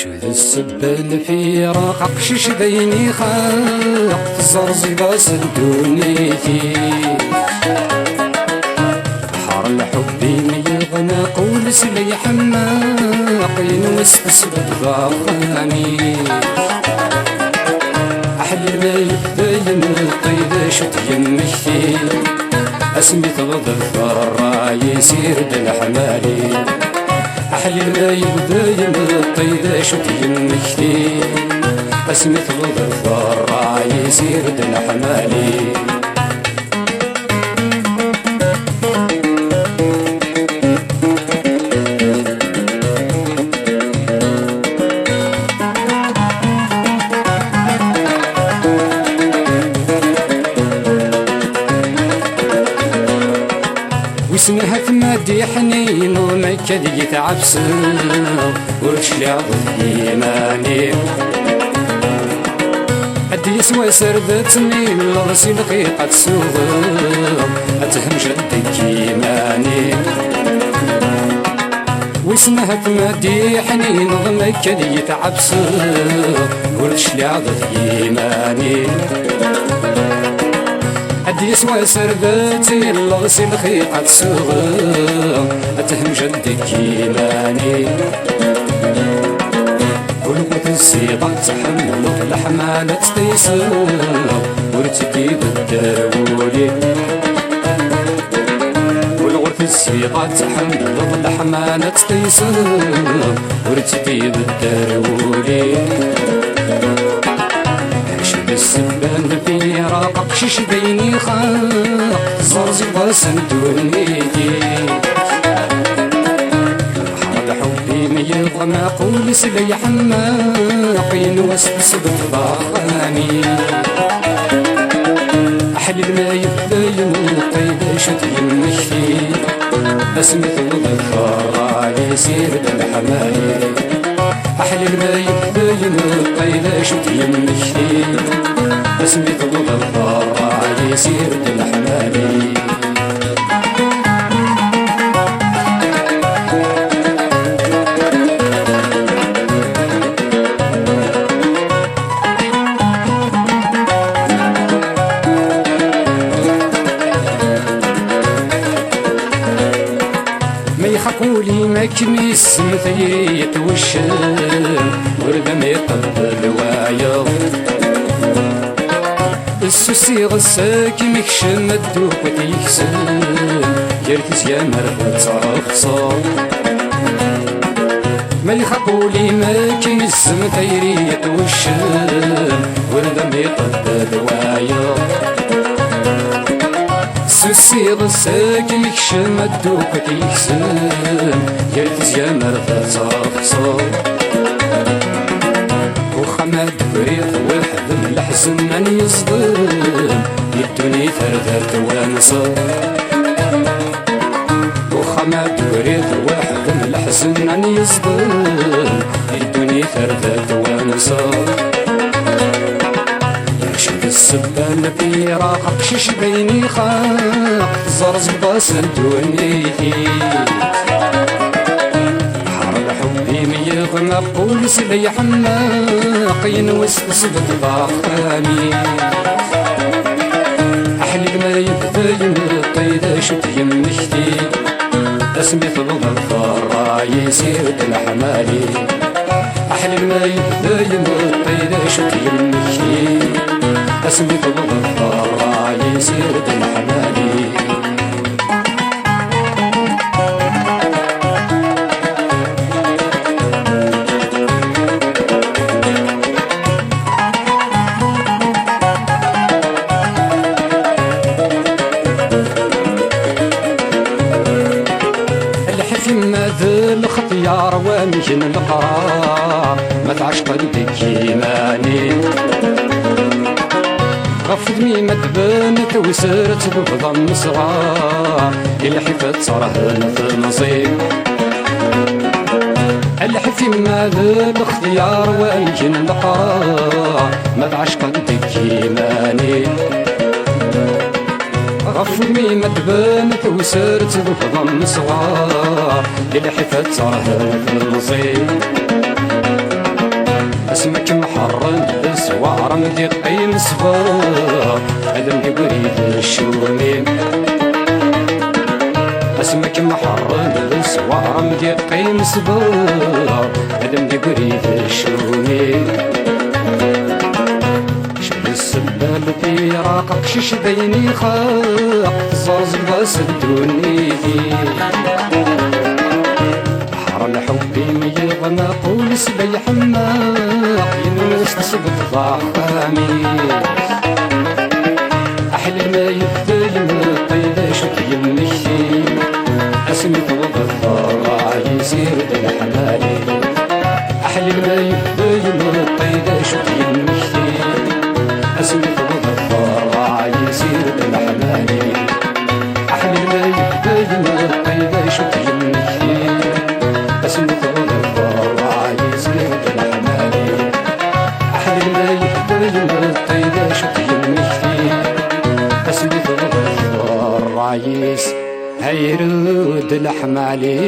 شد السبال في راق قشش بيني خاق زرزي باس دونيتي حار الحب يغنى قول سلي حماق ينوسوس بالضغاني أحلى ما يبين القيد شت يمشي اسمي تغضب الراي يسير بالحمالي أحلى ما يبين القيد شت يمشي اسمي تغضب الراي يسير بالحمالي واسمها تمادي حنين وما كذي يتعبس ورش لعظم إيماني أدي يسوى سردتني لرسي دقيقة سوغر أتهم جدك إيماني واسمها تمادي حنين وما كذي يتعبس ورش لعظم إيماني أدي يسوى سردتي الغسي الخيقة صغر أتهم جدك إيماني ولقوة السيطة تحمل الحمالة تيسر ورتكي بالدرولي ولقوة السيطة تحمل الحمالة تيسر ورتكي بالدرولي السبان في راق قشش بيني خاق زرزي باسن دونيتي حرد حبي ميض ما قول سلي حماق ينوسوس بالضغاني أحلى ما يبين القيد شت يمشي اسمي تغضب الراي يسير بالحمالي أحلى ما يبين القيد شت يمشي اسمي تغضب الراي يسير بالحمالي ما يخافولي ما كميس مثيت وشم ورد ما يطب الوايض السوسي غساك مكشم الدوق وتيكسم يركز يا مرفوض صاخصا ما يخافولي ما كميس مثيت وشم ورد ما يطب الوايض سوسي غساك مكشم الدوق وتيكسم يركز يا مرفوض صاخصا وخمد بريض والحزن الحزن من يصدم يدوني ثرثرت وانصر وخمد بريض والحزن الحزن من يصدم يدوني ثرثرت وانصر يرشد السبان في راق قشش بيني خاق زرز باسن دونيتي يغنى قول سلي حماق ينوسوس بالضغاني أحلى ما يبين القيد شت يمشتي اسمي تغضب الراي يسير الحمالي أحلى الماي دايم الطيدة شكل المشي اسمي الضفار يسير الحمالي الخطيار وامشن القرار ما تعشق قلبك يماني غفد مي ما تبنت وسرت بفضل صغار الحفت صرهن في النصيب الحفي ما الاختيار وامشن القرار ما تعشق قلبك يماني غفد مي ما تبنت وسرت بفضل صغار الحفت صرهن في النصيب اسمك محرم بسوار مدي قيم صفار هذا مدي بريد الشوميم اسمك محرم بسوار مدي قيم صفار هذا مدي بريد الشوميم شد السبال في راقك شش بيني خاق زرز باس الدوني الحب ميغ ما قول سبي حماق ينوس تصبت ضعفامي أحلى ما يبدايم الطيدة شك يمشي اسمي الضفار يسير الحمالي أحلى ما يبدايم الطيدة شك يمشي اسمي الضفار يسير الحمالي أحلى ما يبدايم الطيدة شك يمشي اسمي الضفار يسير الحمالي أحلى ما يبدايم الطيدة شك يمشي اسمي الضفار يسير الحمالي